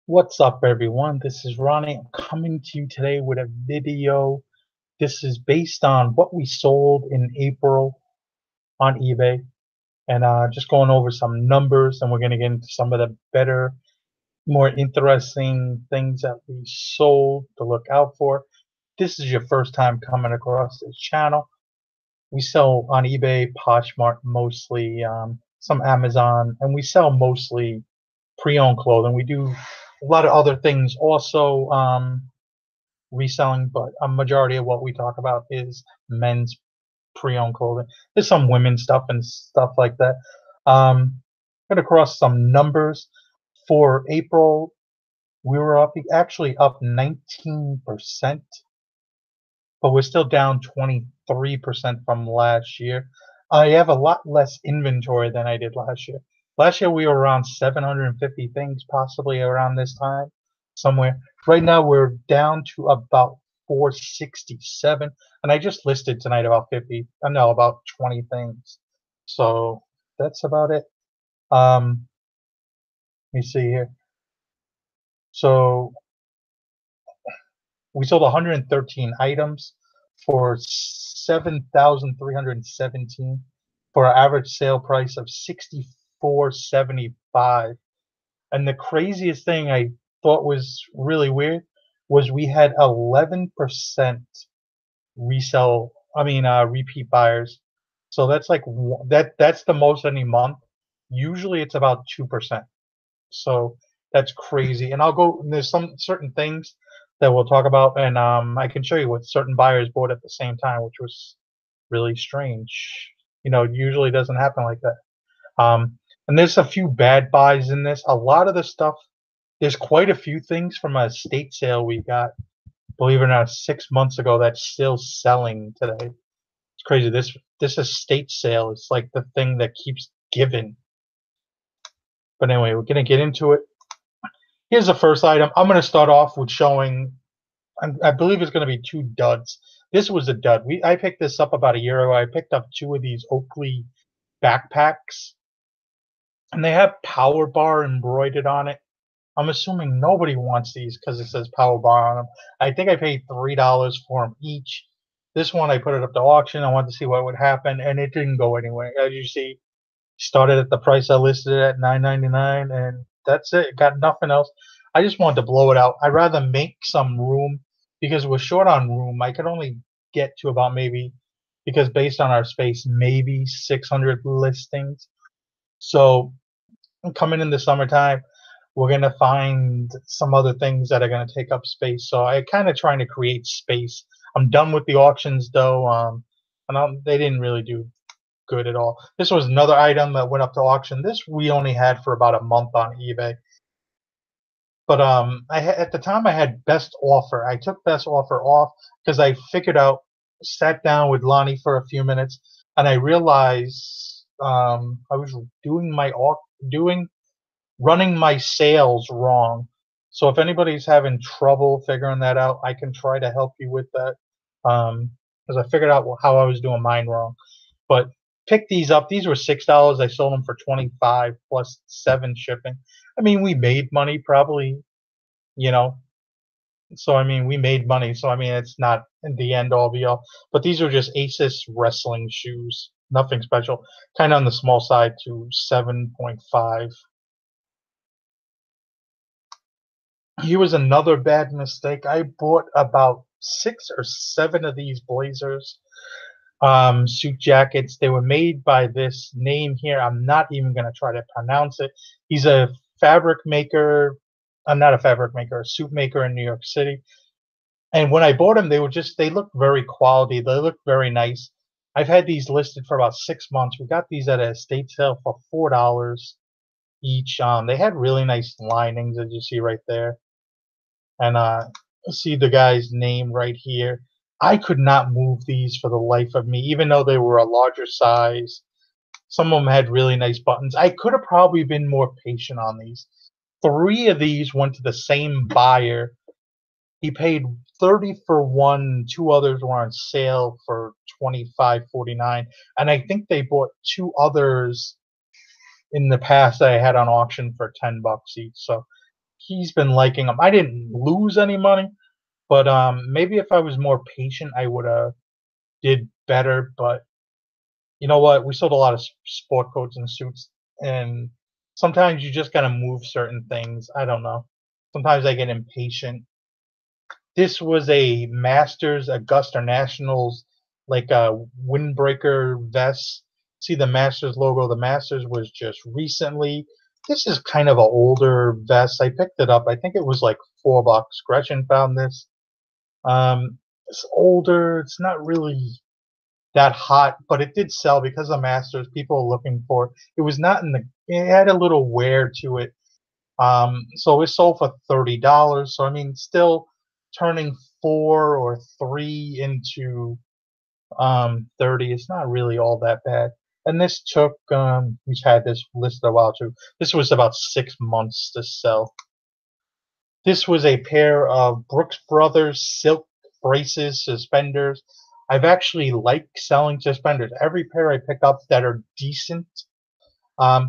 What's up, everyone? This is Ronnie. I'm coming to you today with a video. This is based on what we sold in April on eBay, and just going over some numbers, and we're going to get into some of the better, more interesting things that we sold to look out for. This is your first time coming across this channel. We sell on eBay, Poshmark mostly, some Amazon, and we sell mostly pre-owned clothing. We do a lot of other things also. Reselling, but a majority of what we talk about is men's pre-owned clothing. There's some women's stuff and stuff like that. Got across some numbers for April. We were actually up 19%, but we're still down 23% from last year. I have a lot less inventory than I did last year. Last year we were around 750 things, possibly around this time, somewhere. Right now we're down to about 467, and I just listed tonight about 50, no, about 20 things. So that's about it. Let me see here. So we sold 113 items for 7,317 for an average sale price of 64.75. And the craziest thing I thought was really weird was we had 11% resell, repeat buyers. So that's like that's the most any month. Usually it's about 2%. So that's crazy. And I'll go, there's some certain things that we'll talk about, and I can show you what certain buyers bought at the same time, which was really strange. It usually doesn't happen like that. And there's a few bad buys in this. A lot of the stuff, there's quite a few things from a estate sale we got, believe it or not, 6 months ago that's still selling today. It's crazy. This estate sale is like the thing that keeps giving. But anyway, we're gonna get into it. Here's the first item. I'm gonna start off with showing. I believe it's gonna be two duds. This was a dud. I picked this up about a year ago. I picked up two of these Oakley backpacks, and they have Power Bar embroidered on it. I'm assuming nobody wants these because it says Power Bar on them. I think I paid $3 for them each. This one I put it up to auction. I wanted to see what would happen, and it didn't go anywhere. As you see, started at the price I listed it at $9.99, and that's it. Got nothing else. I just wanted to blow it out. I'd rather make some room because we're short on room. I could only get to about maybe, because based on our space, maybe 600 listings. So coming in the summertime, we're gonna find some other things that are gonna take up space. So I kind of trying to create space. I'm done with the auctions though, and they didn't really do good at all. This was another item that went up to auction. This we only had for about a month on eBay. But at the time I had best offer. I took best offer off because I figured out, sat down with Lonnie for a few minutes, and I realized I was doing running my sales wrong. So if anybody's having trouble figuring that out, I can try to help you with that. Because I figured out how I was doing mine wrong. But pick these up. These were $6. I sold them for 25 plus 7 shipping. I mean, we made money probably, you know. So I mean, we made money. So I mean, it's not the end all be all. But these are just Asus wrestling shoes. Nothing special. Kind of on the small side to 7.5. Here was another bad mistake. I bought about 6 or 7 of these blazers, suit jackets. They were made by this name here. I'm not even going to try to pronounce it. He's a fabric maker. I'm not a fabric maker, a suit maker in New York City. And when I bought them, they looked very quality. They looked very nice. I've had these listed for about 6 months. We got these at a estate sale for $4 each. They had really nice linings, as you see right there. And see the guy's name right here. I could not move these for the life of me, even though they were a larger size. Some of them had really nice buttons. I could have probably been more patient on these. 3 of these went to the same buyer. He paid 30 for one. 2 others were on sale for 25.49, and I think they bought 2 others in the past that I had on auction for $10 each. So he's been liking them. I didn't lose any money, but maybe if I was more patient, I would have did better. But you know what? We sold a lot of sport coats and suits, and sometimes you just gotta move certain things. I don't know. Sometimes I get impatient. This was a Masters Augusta Nationals, like a windbreaker vest. See the Masters logo. The Masters was just recently. This is kind of an older vest. I picked it up. I think it was like $4. Gretchen found this. It's older. It's not really that hot, but it did sell because of Masters. People are looking for it. It was not in the. It had a little wear to it. So it sold for $30. So I mean, still turning 4 or 3 into 30 is not really all that bad. And this took we've had this listed a while too. This was about 6 months to sell. This was a pair of Brooks Brothers silk braces, suspenders. I've actually liked selling suspenders. Every pair I pick up that are decent,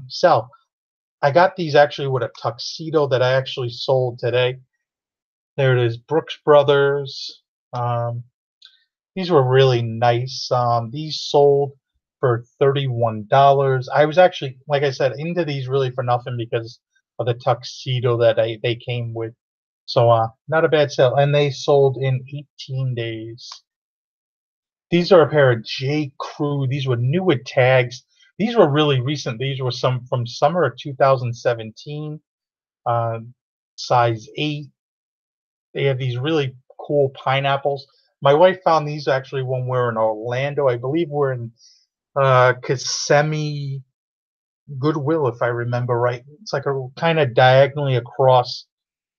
sell. I got these actually with a tuxedo that I actually sold today. There it is, Brooks Brothers. Um, these were really nice. These sold for $31. I was actually, like I said, into these really for nothing because of the tuxedo that they came with. So not a bad sale. And they sold in 18 days. These are a pair of J. Crew. These were new with tags. These were really recent. These were some from summer of 2017. Uh, size 8. They have these really cool pineapples. My wife found these actually when we were in Orlando. I believe we're in Kissimmee Goodwill, if I remember right. It's like a kind of diagonally across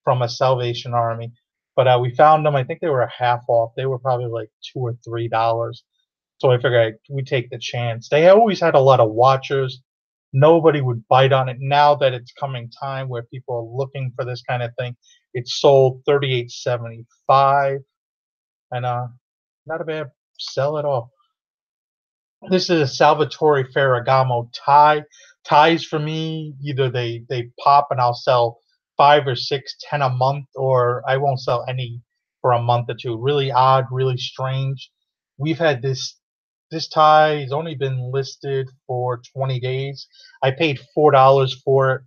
from a Salvation Army. But we found them. I think they were a half off. They were probably like $2 or $3. So I figured we'd take the chance. They always had a lot of watchers. Nobody would bite on it. Now that it's coming time where people are looking for this kind of thing, it's sold $38.75, and not a bad sell at all. This is a Salvatore Ferragamo tie. Ties for me, either they pop and I'll sell 5 or 6, 10 a month, or I won't sell any for a month or two. Really odd, really strange. We've had this tie has only been listed for 20 days. I paid $4 for it,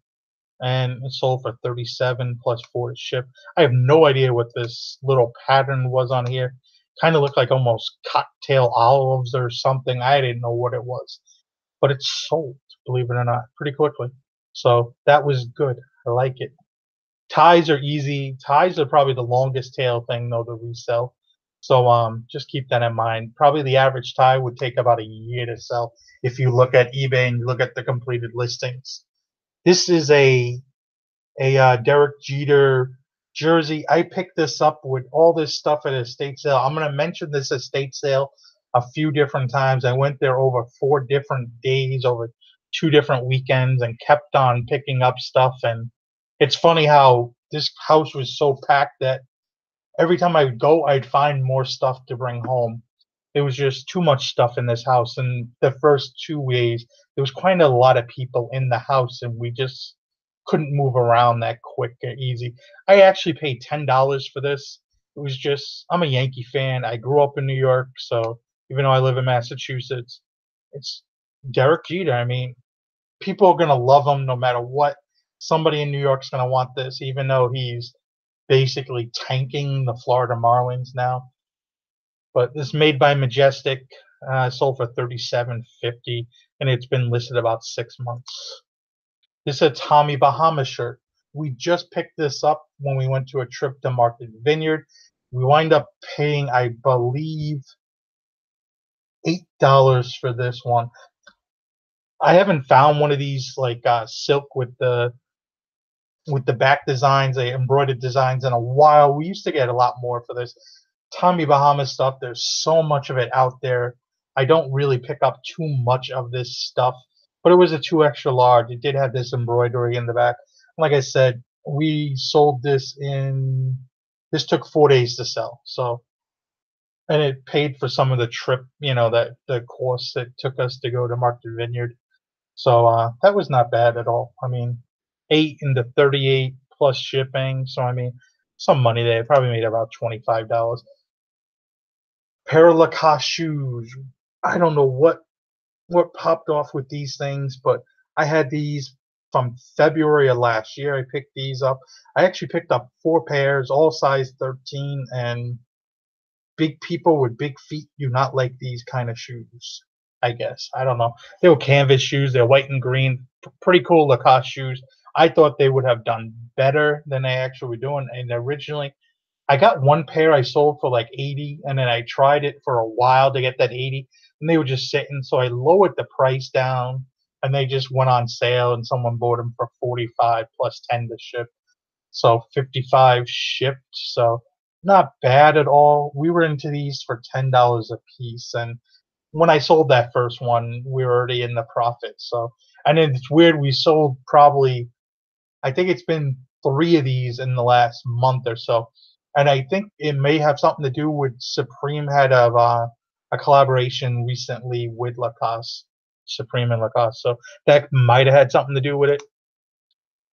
and it sold for 37 plus 4 to ship. I have no idea what this little pattern was on here. Kind of looked like almost cocktail olives or something. I didn't know what it was, but it sold, believe it or not, pretty quickly. So that was good. I like it. Ties are easy. Ties are probably the longest tail thing though to resell. So just keep that in mind. Probably the average tie would take about a year to sell if you look at eBay and you look at the completed listings. This is a Derek Jeter jersey. I picked this up with all this stuff at estate sale. I'm going to mention this estate sale a few different times. I went there over 4 different days, over 2 different weekends, and kept on picking up stuff. And it's funny how this house was so packed that every time I would go, I'd find more stuff to bring home. There was just too much stuff in this house. And the first 2 days, there was quite a lot of people in the house, and we just couldn't move around that quick or easy. I actually paid $10 for this. It was just, I'm a Yankee fan. I grew up in New York, so even though I live in Massachusetts, it's Derek Jeter. I mean, people are gonna love him no matter what. Somebody in New York's gonna want this, even though he's basically tanking the Florida Marlins now. But this is made by Majestic, sold for $37.50, and it's been listed about 6 months. This is a Tommy Bahama shirt. We just picked this up when we went to a trip to Market Vineyard. We wind up paying, I believe, $8 for this one. I haven't found one of these like silk with the back designs, the embroidered designs in a while. We used to get a lot more for this Tommy Bahama stuff. There's so much of it out there. I don't really pick up too much of this stuff, but it was a 2 extra large. It did have this embroidery in the back. Like I said, we sold this in. This took 4 days to sell. So, and it paid for some of the trip, that the course that took us to go to Market Vineyard. So that was not bad at all. I mean, 8 into 38 plus shipping. So I mean, some money there. Probably made about $25. Pair of Lacoste shoes. I don't know what popped off with these things, but I had these from February of last year. I picked these up. I actually picked up 4 pairs, all size 13, and big people with big feet do not like these kind of shoes. I guess I don't know. They were canvas shoes. They're white and green. Pretty cool Lacoste shoes. I thought they would have done better than they actually were doing. And originally, I got 1 pair I sold for like 80, and then I tried it for a while to get that 80, and they were just sitting. So I lowered the price down, and they just went on sale, and someone bought them for 45 plus 10 to ship. So 55 shipped. So not bad at all. We were into these for $10 a piece, and when I sold that first one, we were already in the profit. So, and it's weird. We sold probably, I think it's been 3 of these in the last month or so, and I think it may have something to do with Supreme had a collaboration recently with Lacoste, Supreme and Lacoste. So that might have had something to do with it.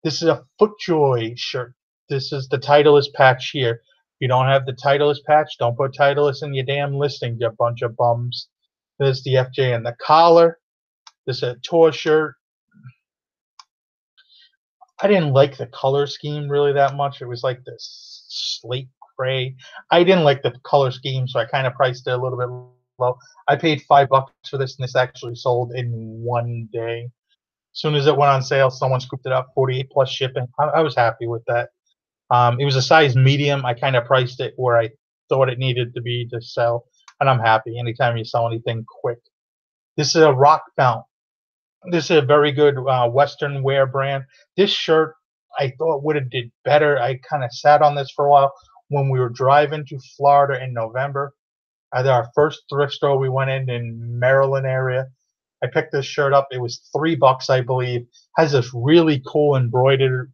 This is a FootJoy shirt. This is the Titleist patch here. If you don't have the Titleist patch, don't put Titleist in your damn listing, you bunch of bums. There's the FJ and the collar. This is a tour shirt. I didn't like the color scheme really that much. It was like this slate gray. I didn't like the color scheme, so I kind of priced it a little bit low. I paid $5 for this, and this actually sold in 1 day. As soon as it went on sale, someone scooped it up, 48 plus shipping. I was happy with that. It was a size medium. I kind of priced it where I thought it needed to be to sell, and I'm happy anytime you sell anything quick. This is a Rock Mount. This is a very good Western wear brand. This shirt I thought would have did better. I kind of sat on this for a while when we were driving to Florida in November. At our first thrift store we went in Maryland area. I picked this shirt up. It was $3, I believe. Has this really cool embroidery.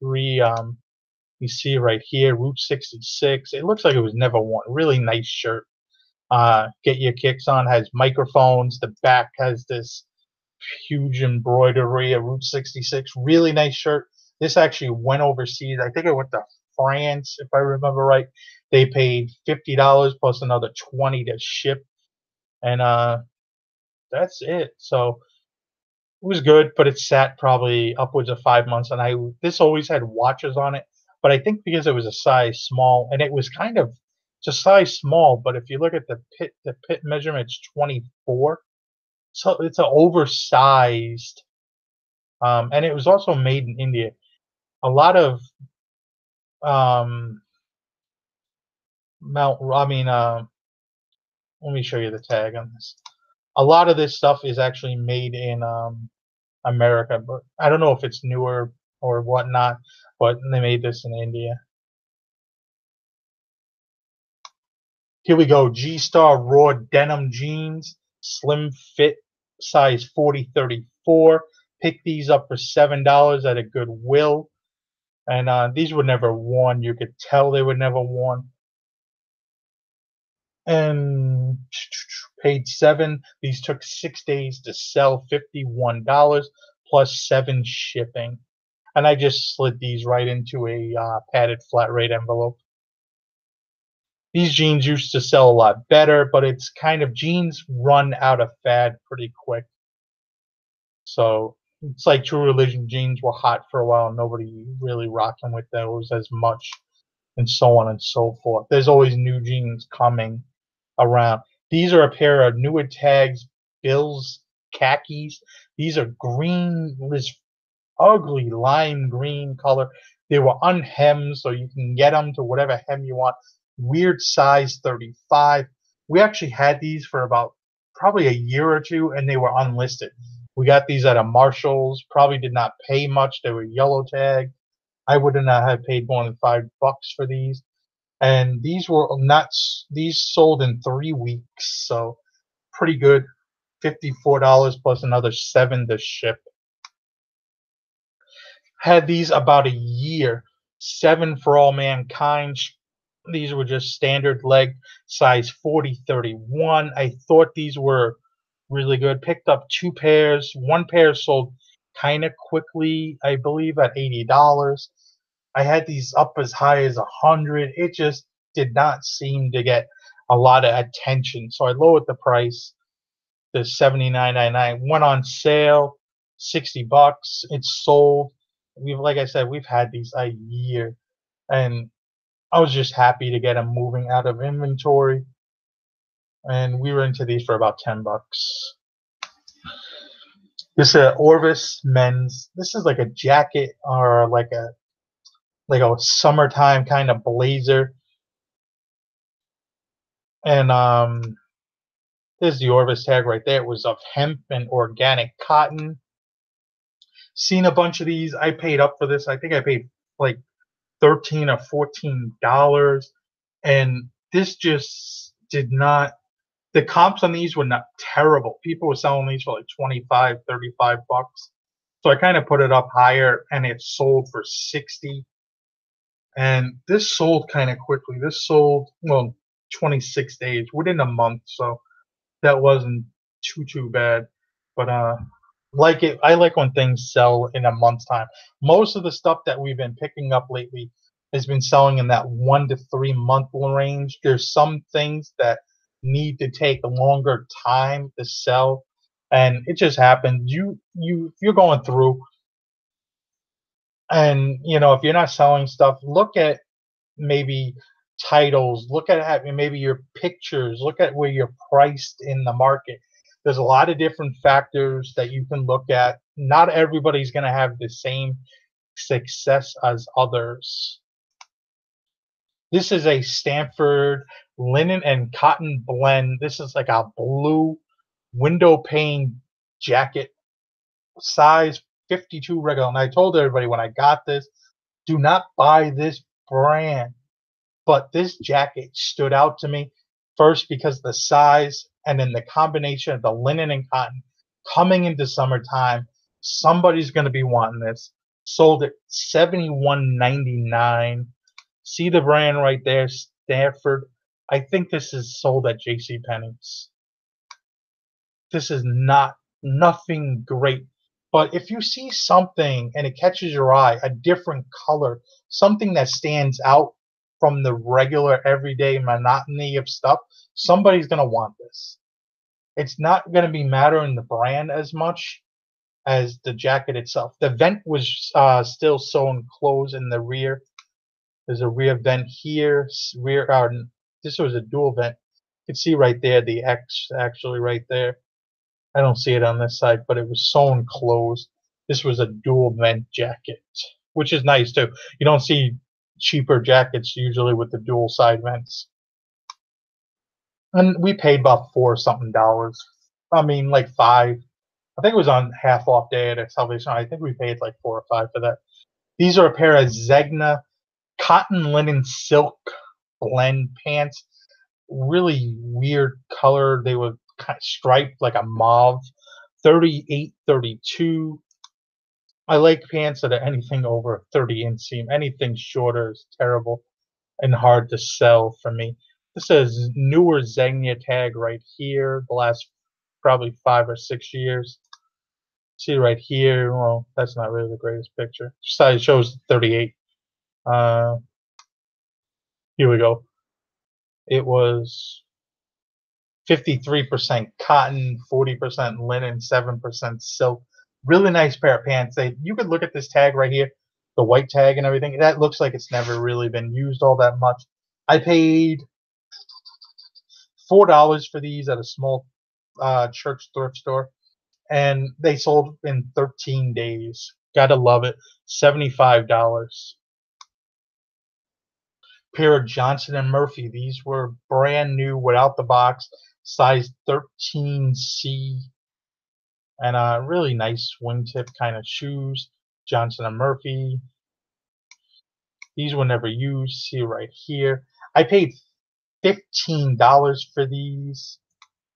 You see right here, Route 66. It looks like it was never worn. Really nice shirt. Get your kicks on. Has microphones. The back has this huge embroidery of Route 66. Really nice shirt. This actually went overseas. I think it went to France, if I remember right. They paid $50 plus another 20 to ship, and that's it. So it was good, but it sat probably upwards of 5 months. And this always had watches on it, but I think because it was a size small, and it was kind of just size small. But if you look at the pit measurement, it's 24. So it's an oversized, and it was also made in India. A lot of I mean, let me show you the tag on this. A lot of this stuff is actually made in America, but I don't know if it's newer or whatnot. But they made this in India. Here we go. G-Star Raw Denim Jeans, slim fit, size 40-34. Pick these up for $7 at a Goodwill. And these were never worn. You could tell they were never worn. And paid $7. These took 6 days to sell, $51 plus 7 shipping. And I just slid these right into a padded flat rate envelope. These jeans used to sell a lot better, but it's kind of, jeans run out of fad pretty quick. So it's like True Religion jeans were hot for a while. Nobody really rocking with those as much, and so on and so forth. There's always new jeans coming around. These are a pair of newer tags, Bill's khakis. These are green, this ugly lime green color. They were unhemmed, so you can get them to whatever hem you want. Weird size 35. We actually had these for about probably a year or two, and they were unlisted. We got these at a Marshall's. Probably did not pay much. They were yellow tag. I would not have paid more than $5 for these. And these were not. These sold in 3 weeks, so pretty good. $54 plus another 7 to ship. Had these about a year. 7 for All Mankind. These were just standard leg, size 40-31. I thought these were really good. Picked up 2 pairs. 1 pair sold kind of quickly, I believe, at $80. I had these up as high as 100. It just did not seem to get a lot of attention. So I lowered the price to $79.99. Went on sale, $60. It's sold. We've, like I said, we've had these a year, and I was just happy to get them moving out of inventory. And we were into these for about $10. This is Orvis men's. This is like a jacket or like a summertime kind of blazer. And there's the Orvis tag right there. It was of hemp and organic cotton. Seen a bunch of these. I paid up for this. I think I paid like $13 or $14, and this just did not. The comps on these were not terrible. People were selling these for like 25, $35. So I kind of put it up higher, and it sold for 60. And this sold kind of quickly. This sold, well, 26 days within a month, so that wasn't too bad. But like it, I like when things sell in a month's time. Most of the stuff that we've been picking up lately has been selling in that 1 to 3 month range. There's some things that need to take a longer time to sell, and it just happens. If you're going through, and if you're not selling stuff, look at maybe titles, look at maybe your pictures, look at where you're priced in the market. There's a lot of different factors that you can look at. Not everybody's going to have the same success as others. This is a Stanford linen and cotton blend. This is like a blue window pane jacket, size 52 regular. And I told everybody when I got this, do not buy this brand. But this jacket stood out to me first because of the size, and then the combination of the linen and cotton coming into summertime. Somebody's going to be wanting this. Sold at $71.99. See the brand right there, Stanford. I think this is sold at JCPenney's. This is nothing great. But if you see something and it catches your eye, a different color, something that stands out from the regular everyday monotony of stuff, somebody's going to want this. It's not going to be mattering the brand as much as the jacket itself. The vent was still sewn closed in the rear. There's a rear vent here. This was a dual vent. You can see right there the X actually right there. I don't see it on this side, but it was sewn closed. This was a dual vent jacket, which is nice too. You don't see cheaper jackets usually with the dual side vents. And we paid about $4 something. I mean, like $5. I think it was on half off day at Salvation. I think we paid like $4 or $5 for that. These are a pair of Zegna cotton linen silk blend pants. Really weird color. They were kind of striped like a mauve. 38, 32. I like pants that are anything over a 30 inch seam. Anything shorter is terrible and hard to sell for me. This says newer Zegna tag right here. The last probably 5 or 6 years. See right here. Well, that's not really the greatest picture. Size shows 38. Here we go. It was 53% cotton, 40% linen, 7% silk. Really nice pair of pants. You could look at this tag right here, the white tag and everything. That looks like it's never really been used all that much. I paid $4 for these at a small church thrift store, and they sold in 13 days. Gotta love it. $75. Pair of Johnson & Murphy. These were brand new without the box, size 13C, and really nice wingtip kind of shoes. Johnson & Murphy. These were never used. See right here. I paid $15 for these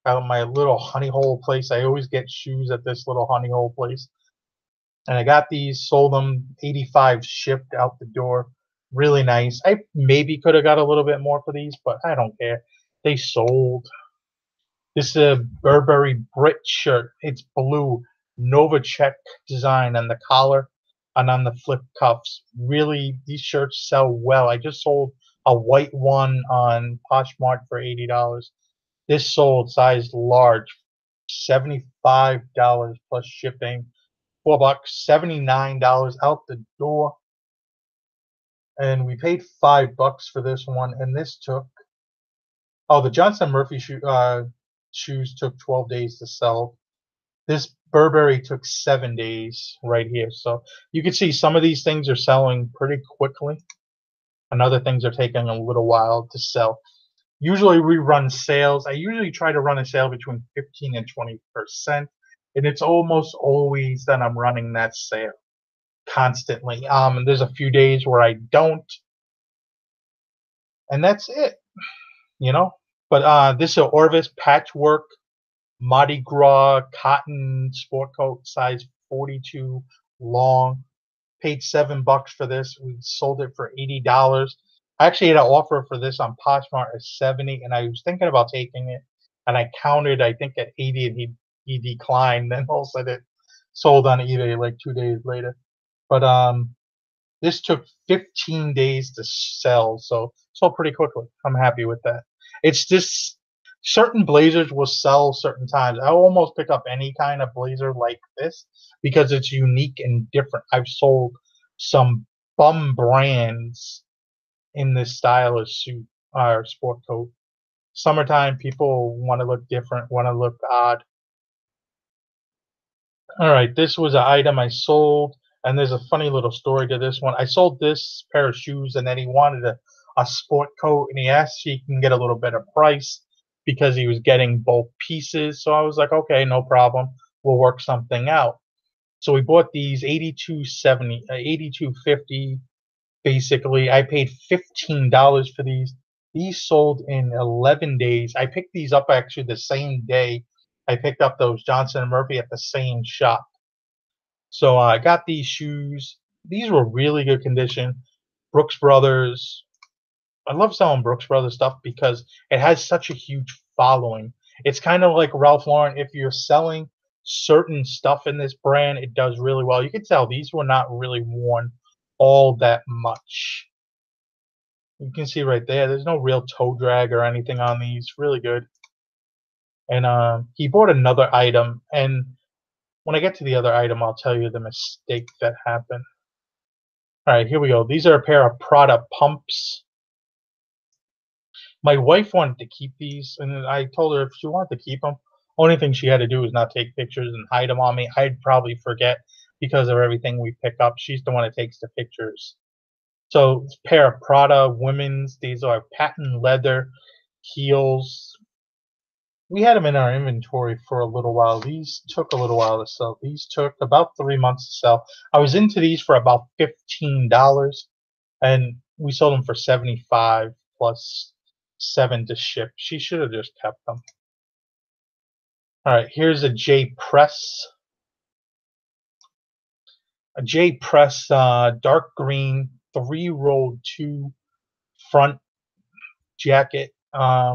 out of my little honey hole place. I always get shoes at this little honey hole place. And I got these, sold them, 85 shipped out the door. Really nice. I maybe could have got a little bit more for these, but I don't care. They sold. This is a Burberry Brit shirt. It's blue, Novacek design on the collar. and on the flip cuffs. Really, these shirts sell well. I just sold a white one on Poshmark for $80. This sold size large, $75 plus shipping. $4, $79 out the door. And we paid $5 for this one, and this took, oh, the Johnson Murphy shoes took 12 days to sell. This Burberry took 7 days right here. So you can see some of these things are selling pretty quickly, and other things are taking a little while to sell. Usually we run sales. I usually try to run a sale between 15 and 20%, and it's almost always that I'm running that sale constantly. There's a few days where I don't, and that's it, you know. But this is an Orvis patchwork Mardi Gras cotton sport coat, size 42 long. Paid $7 for this. We sold it for $80. I actually had an offer for this on Poshmark at 70, and I was thinking about taking it, and I counted, I think, at 80, and he declined. Then all of a sudden it sold on eBay like 2 days later. But this took 15 days to sell, so sold pretty quickly. I'm happy with that. It's just certain blazers will sell certain times. I almost pick up any kind of blazer like this because it's unique and different. I've sold some bum brands in this style of suit or sport coat. Summertime, people want to look different, want to look odd. All right, this was an item I sold, and there's a funny little story to this one. I sold this pair of shoes, and then he wanted a sport coat, and he asked if he can get a little better price because he was getting both pieces. So I was like, okay, no problem. We'll work something out. So we bought these 82.70, 82.50. Basically, I paid $15 for these. These sold in 11 days. I picked these up actually the same day I picked up those Johnson & Murphy at the same shop. So I got these shoes. These were really good condition. Brooks Brothers. I love selling Brooks Brothers stuff because it has such a huge following. It's kind of like Ralph Lauren. If you're selling certain stuff in this brand, it does really well. You can tell these were not really worn all that much. You can see right there, there's no real toe drag or anything on these. Really good. And he bought another item, and when I get to the other item, I'll tell you the mistake that happened. All right, here we go. These are a pair of Prada pumps. My wife wanted to keep these, and I told her if she wanted to keep them, only thing she had to do was not take pictures and hide them on me. I'd probably forget because of everything we pick up. She's the one that takes the pictures. So, it's a pair of Prada women's. These are patent leather heels. We had them in our inventory for a little while. These took a little while to sell. These took about 3 months to sell. I was into these for about $15, and we sold them for $75 plus $7 to ship. She should have just kept them. All right, here's a J Press. A J Press dark green 3-rolled 2 front jacket,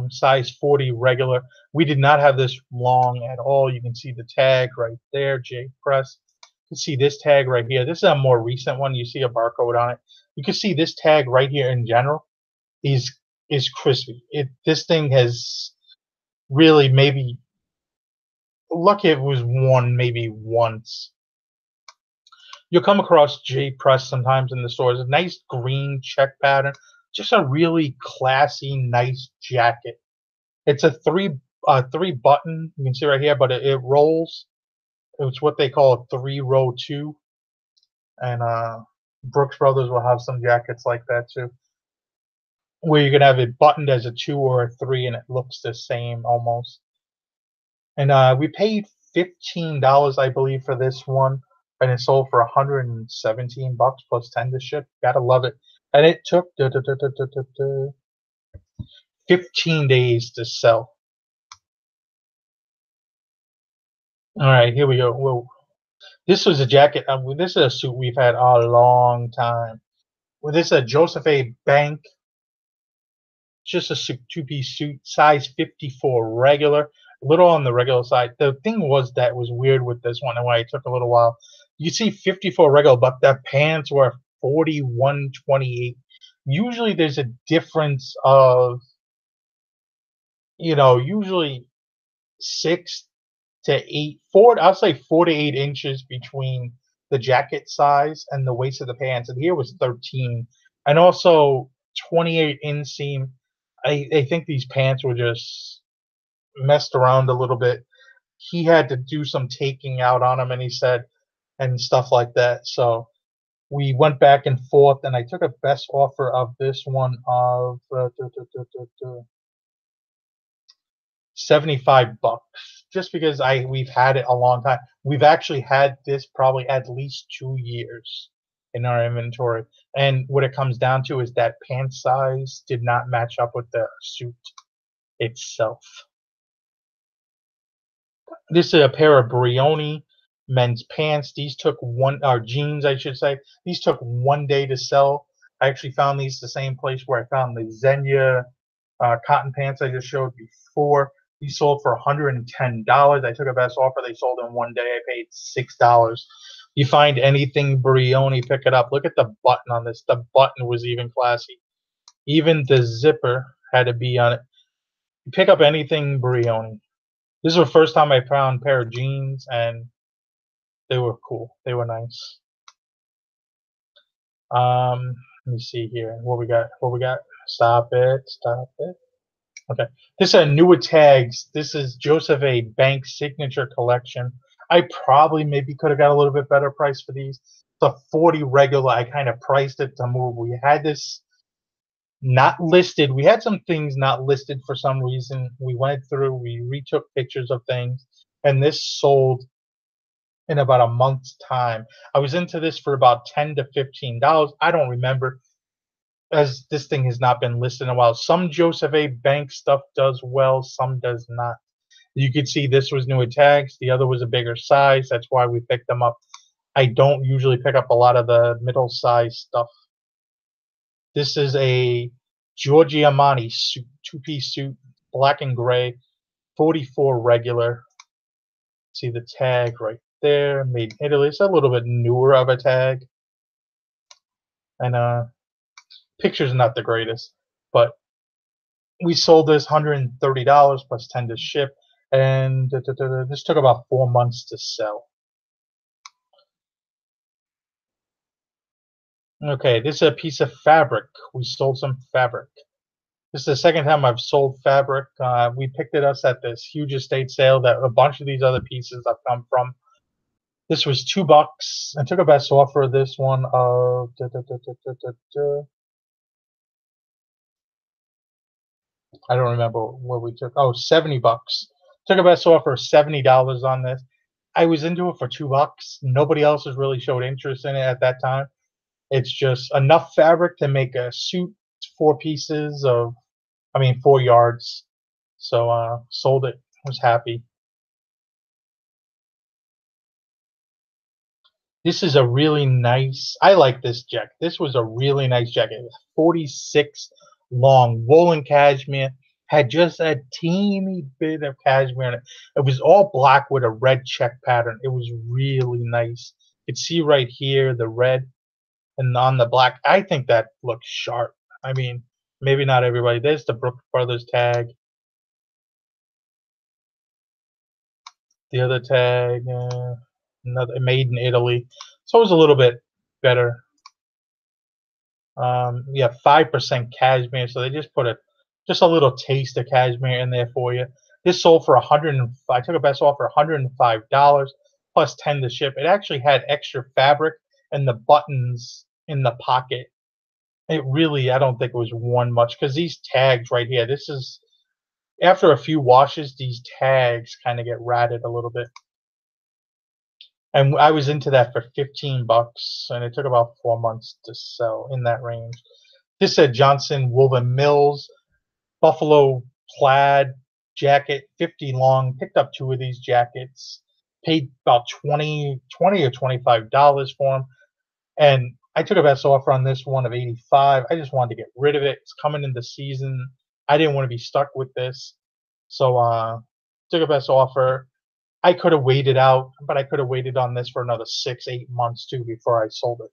size 40 regular. We did not have this long at all. You can see the tag right there, J Press. You can see this tag right here. This is a more recent one. You see a barcode on it. You can see this tag right here in general is crispy. This thing has really maybe, lucky it was worn maybe once. You'll come across J Press sometimes in the stores. A nice green check pattern. Just a really classy, nice jacket. It's a three button. You can see right here, but it rolls. It's what they call a 3-row 2. And Brooks Brothers will have some jackets like that too, where you can have it buttoned as a 2 or a 3, and it looks the same almost. And we paid $15, I believe, for this one, and it sold for $117 plus 10 to ship. Gotta love it. And it took 15 days to sell. All right, here we go. Whoa. This was a jacket. This is a suit we've had a long time. Well, this is a Joseph A. Bank. Just a 2-piece suit, size 54 regular. A little on the regular side. The thing was that was weird with this one, and why it took a little while. You see 54 regular, but the pants were 41.28. Usually there's a difference of, usually I'll say 4 to 8 inches between the jacket size and the waist of the pants, and here was 13, and also 28 inseam. I think these pants were just messed around a little bit. He had to do some taking out on them, and he said, and stuff like that. So we went back and forth, and I took a best offer of this one of $75, just because we've had it a long time. We've actually had this probably at least 2 years in our inventory, and what it comes down to is that pant size did not match up with the suit itself. This is a pair of Brioni men's pants. These took jeans, I should say. These took 1 day to sell. I actually found these the same place where I found the Xenia cotton pants I just showed before. These sold for $110. I took a best offer. They sold in 1 day. I paid $6. You find anything Brioni, pick it up. Look at the button on this. The button was even classy. Even the zipper had to be on it. You pick up anything Brioni. This is the first time I found a pair of jeans, and they were cool. They were nice. Let me see here. What we got? Stop it. Okay. This is newer tags. This is Joseph A. Banks signature collection. I probably maybe could have got a little bit better price for these. The 40 regular, I kind of priced it to move. We had this not listed. We had some things not listed for some reason. We went through, we retook pictures of things, and this sold in about a month's time. I was into this for about $10 to $15. I don't remember, as this thing has not been listed in a while. Some Joseph A. Banks stuff does well, some does not. You could see this was newer tags. The other was a bigger size. That's why we picked them up. I don't usually pick up a lot of the middle size stuff. This is a Giorgio Armani suit, two-piece suit, black and gray, 44 regular. See the tag right there, made in Italy. It's a little bit newer of a tag. And picture's not the greatest, but we sold this $130 plus 10 to ship, and this took about 4 months to sell. Okay, this is a piece of fabric. We sold some fabric. This is the second time I've sold fabric. We picked it up at this huge estate sale that a bunch of these other pieces have come from. This was $2. I took a best offer of this one of I don't remember what we took. Oh, $70. Took a best offer of $70 on this. I was into it for $2. Nobody else has really showed interest in it at that time. It's just enough fabric to make a suit, 4 pieces of, 4 yards. So sold it. Was happy. This is a really nice. I like this jacket. This was a really nice jacket. It was 46 long, woolen cashmere. Had just a teeny bit of cashmere in it. It was all black with a red check pattern. It was really nice. You can see right here the red, and on the black. I think that looks sharp. Maybe not everybody. There's the Brooks Brothers tag. The other tag, another made in Italy. So it was a little bit better. Yeah, 5% cashmere. So they just put just a little taste of cashmere in there for you. This sold for I took a best offer $105 plus 10 to ship. It actually had extra fabric and the buttons in the pocket. It really, I don't think it was worn much, because these tags right here, this is, after a few washes, these tags kind of get ratted a little bit. And I was into that for $15, and it took about 4 months to sell, in that range. This is a Johnson Woven Mills buffalo plaid jacket, 50 long. Picked up 2 of these jackets. Paid about $20 or $25 for them. And I took a best offer on this one of $85. I just wanted to get rid of it. It's coming in the season. I didn't want to be stuck with this. So took a best offer. I could have waited out, but I could have waited on this for another 6, 8 months too before I sold it.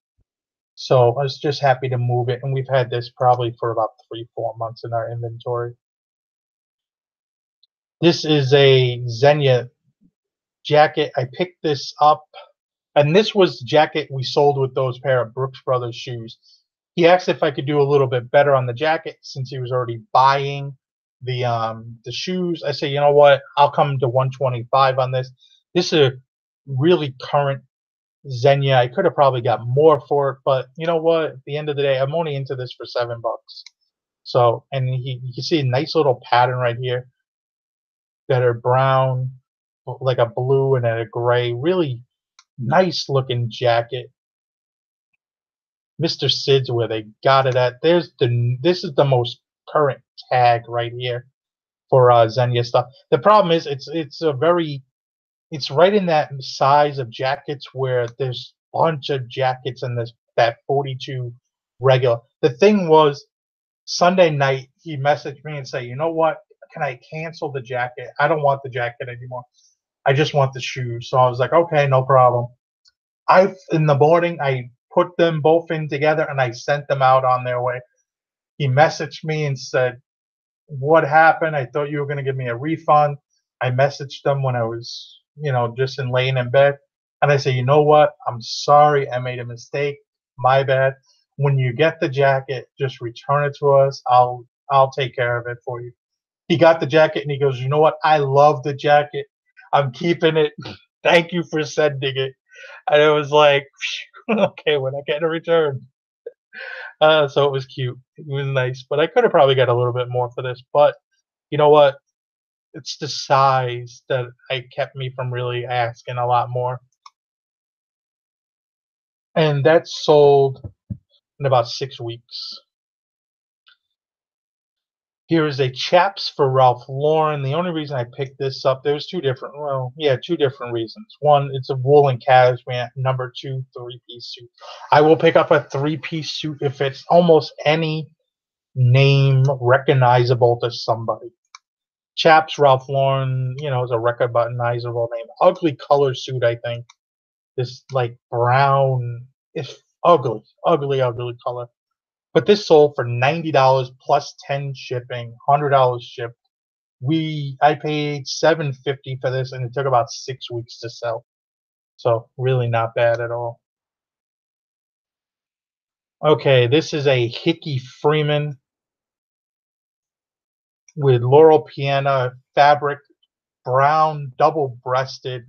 So I was just happy to move it, and we've had this probably for about 3, 4 months in our inventory. This is a Xenia jacket. I picked this up, and this was the jacket we sold with those pair of Brooks Brothers shoes. He asked if I could do a little bit better on the jacket since he was already buying the shoes. I say, you know what? I'll come to 125 on this. This is a really current Xenia. I could have probably got more for it, but you know what? At the end of the day, I'm only into this for $7. So, and you can see a nice little pattern right here that are brown, like a blue and a gray. Really nice looking jacket. Mr. Sid's where they got it at. This is the most current tag right here for Xenia stuff. The problem is it's right in that size of jackets where there's a bunch of jackets in this that 42 regular. The thing was Sunday night he messaged me and said, you know what? Can I cancel the jacket? I don't want the jacket anymore. I just want the shoes. So I was like, okay, no problem. In the morning I put them both in together and I sent them out on their way. He messaged me and said, what happened? I thought you were going to give me a refund. I messaged them when I was, just laying in bed. And I said, you know what? I'm sorry. I made a mistake. My bad. When you get the jacket, just return it to us. I'll take care of it for you. He got the jacket and he goes, you know what? I love the jacket. I'm keeping it. Thank you for sending it. And it was like, okay, when I get a return. So it was cute. It was nice. But I could have probably got a little bit more for this. But you know what? It's the size that I kept me from really asking a lot more. And that sold in about 6 weeks. Here is a chaps for Ralph Lauren. The only reason I picked this up, there's two different reasons. One, it's a wool and cashmere. Number two, three-piece suit. I will pick up a three-piece suit if it's almost any name recognizable to somebody. Chaps Ralph Lauren, is a recognizable name. Ugly color suit, I think. This like brown, it's ugly, ugly, ugly color. But this sold for $90 plus 10 shipping, $100 shipped. I paid $750 for this, and it took about 6 weeks to sell. So really not bad at all. Okay, this is a Hickey Freeman with Laurel Piana fabric, brown, double-breasted.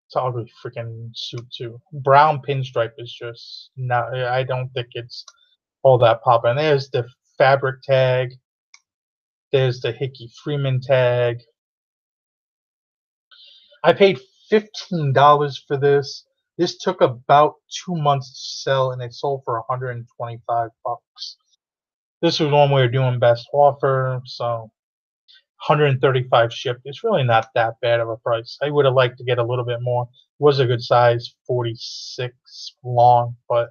It's an ugly freaking suit too. Brown pinstripe is just not. I don't think it's all that popping. There's the fabric tag. There's the Hickey Freeman tag. I paid $15 for this. This took about 2 months to sell, and it sold for $125. This was one we were doing best offer, so 135 shipped. It's really not that bad of a price. I would have liked to get a little bit more. It was a good size, 46 long, but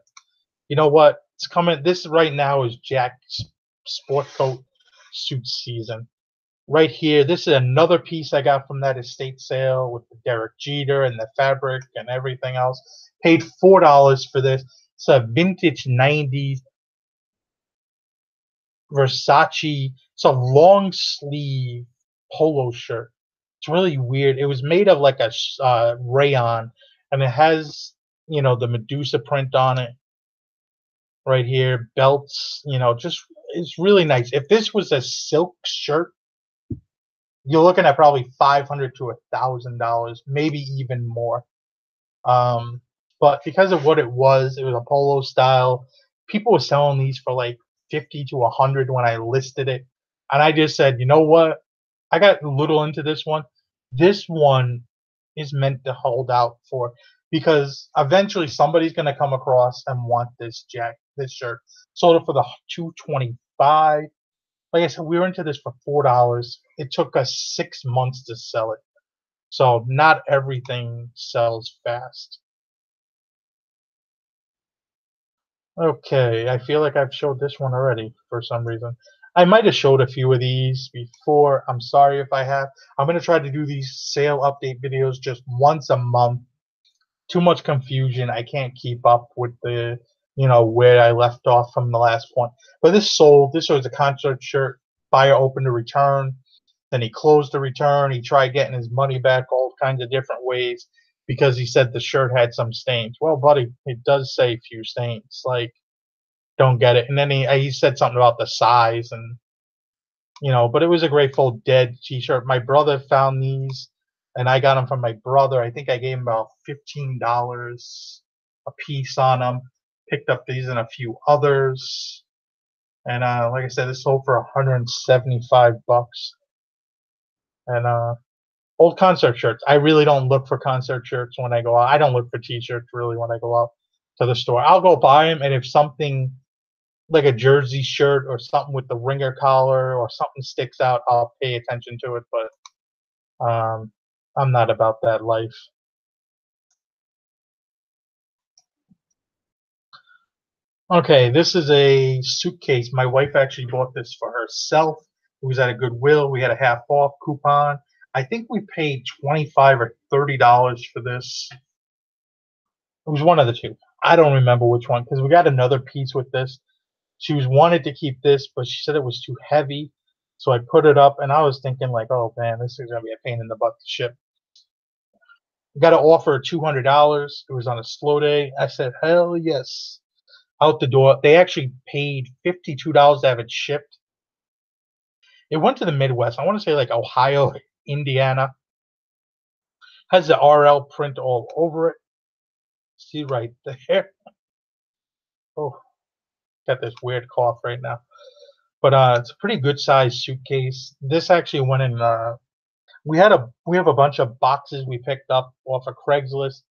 you know what? It's coming. This right now is Jack's sport coat suit season. Right here, this is another piece I got from that estate sale with the Derek Jeter and the fabric and everything else. Paid $4 for this. It's a vintage 90s Versace. It's a long sleeve polo shirt. It's really weird. It was made of like a rayon, and it has the Medusa print on it right here. Belts, just it's really nice. If this was a silk shirt, you're looking at probably $500 to $1,000, maybe even more. But because of what it was a polo style. People were selling these for like 50 to 100 when I listed it, and I just said, you know what? I got a little into this one. This one is meant to hold out for because eventually somebody's gonna come across and want this shirt. Sold it for the $225. Like I said, we were into this for $4. It took us 6 months to sell it. So not everything sells fast. Okay, I feel like I've showed this one already for some reason. I might have showed a few of these before. I'm sorry if I have. I'm gonna try to do these sale update videos just once a month. Too much confusion. I can't keep up with the, where I left off from the last point. But this sold. This was a concert shirt. Buyer opened a return. Then he closed the return. He tried getting his money back all kinds of different ways because he said the shirt had some stains. Well, buddy, it does say few stains. Like, don't get it. And then he said something about the size and but it was a Grateful Dead T-shirt. My brother found these, and I got them from my brother. I think I gave him about $15 a piece on them. Picked up these and a few others, and like I said, this sold for 175 bucks. And old concert shirts. I really don't look for concert shirts when I go out. I don't look for T-shirts really when I go out to the store. I'll go buy them, and if something like a jersey shirt or something with the ringer collar or something sticks out, I'll pay attention to it. But I'm not about that life. Okay, this is a suitcase. My wife actually bought this for herself. It was at a Goodwill. We had a half off coupon. I think we paid $25 or $30 for this. It was one of the two. I don't remember which one because we got another piece with this. She wanted to keep this, but she said it was too heavy. So I put it up, and I was thinking like, oh man, this is gonna be a pain in the butt to ship. Got an offer of $200. It was on a slow day. I said, hell yes. Out the door. They actually paid $52 to have it shipped. It went to the Midwest. I want to say like Ohio, Indiana. Has the RL print all over it. See right there. Oh, got this weird cough right now. But it's a pretty good sized suitcase. This actually went in. We have a bunch of boxes we picked up off of Craigslist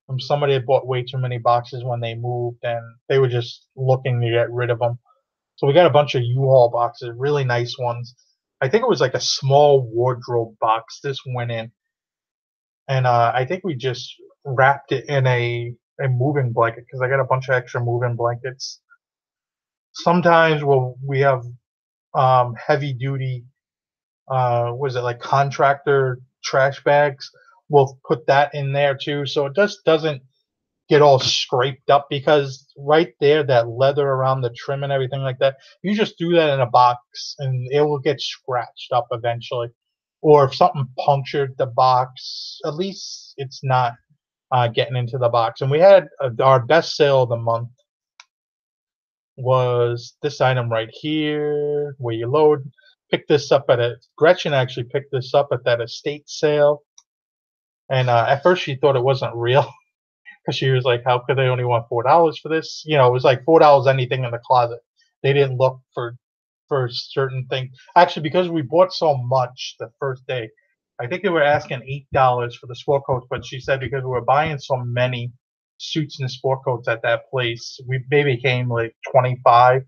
from somebody that bought way too many boxes when they moved, and they were just looking to get rid of them. So we got a bunch of U-Haul boxes, really nice ones. I think it was like a small wardrobe box this went in, and I think we just wrapped it in a moving blanket because I got a bunch of extra moving blankets. Sometimes we have heavy duty was it like contractor trash bags. We'll put that in there too, so it just doesn't get all scraped up because right there, that leather around the trim and everything like that, you just do that in a box and it will get scratched up eventually. Or if something punctured the box, at least it's not getting into the box. And we had our best sale of the month was this item right here, where you load. Picked this up Gretchen actually picked this up at that estate sale. And at first she thought it wasn't real because she was like, how could they only want $4 for this? It was like $4 anything in the closet. They didn't look for certain things. Actually, because we bought so much the first day, I think they were asking $8 for the sport coats, but she said because we were buying so many suits and sport coats at that place, we maybe came like 25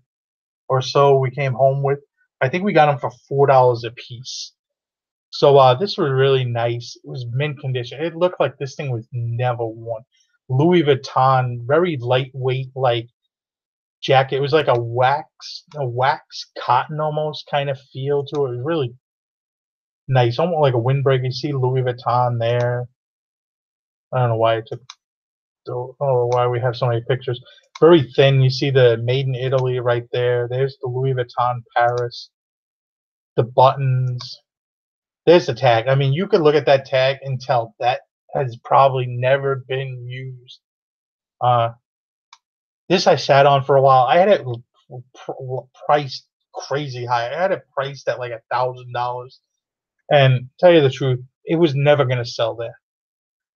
or so we came home with. I think we got them for $4 a piece. So this was really nice. It was mint condition. It looked like this thing was never worn. Louis Vuitton, very lightweight, like jacket. It was like a wax cotton almost kind of feel to it. It was really nice, almost like a windbreaker. You see Louis Vuitton there. I don't know why it took. Oh, why we have so many pictures. Very thin. You see the Made in Italy right there. There's the Louis Vuitton Paris. The buttons. There's the tag. I mean, you could look at that tag and tell that has probably never been used. This I sat on for a while. I had it priced crazy high. I had it priced at like $1,000. And tell you the truth, it was never going to sell there.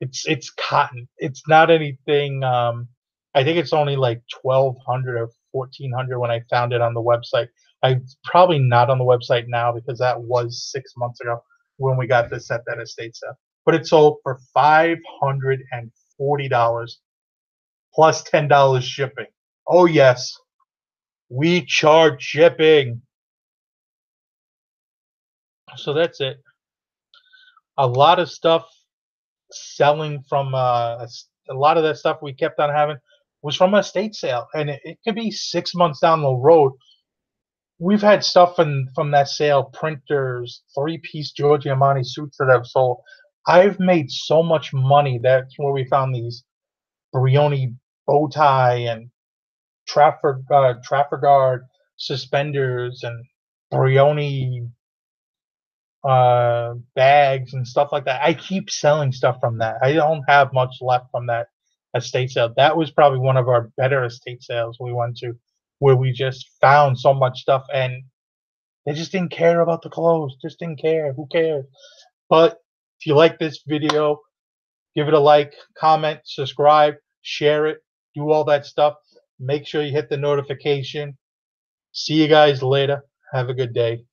It's cotton. It's not anything. I think it's only like 1,200 or 1,400 when I found it on the website. I'm probably not on the website now because that was 6 months ago when we got this at that estate sale. But it sold for $540 plus $10 shipping. Oh yes, we charge shipping. So that's it. A lot of stuff selling from a lot of that stuff we kept on having was from a estate sale, and it could be 6 months down the road we've had stuff from that sale, printers, 3-piece Giorgio Armani suits that I've sold. I've made so much money. That's where we found these Brioni bow tie and Trafalgar suspenders and Brioni bags and stuff like that. I keep selling stuff from that. I don't have much left from that estate sale. That was probably one of our better estate sales we went to, where we just found so much stuff and they just didn't care about the clothes. Just didn't care. Who cares? But if you like this video, give it a like, comment, subscribe, share it, do all that stuff. Make sure you hit the notification. See you guys later. Have a good day.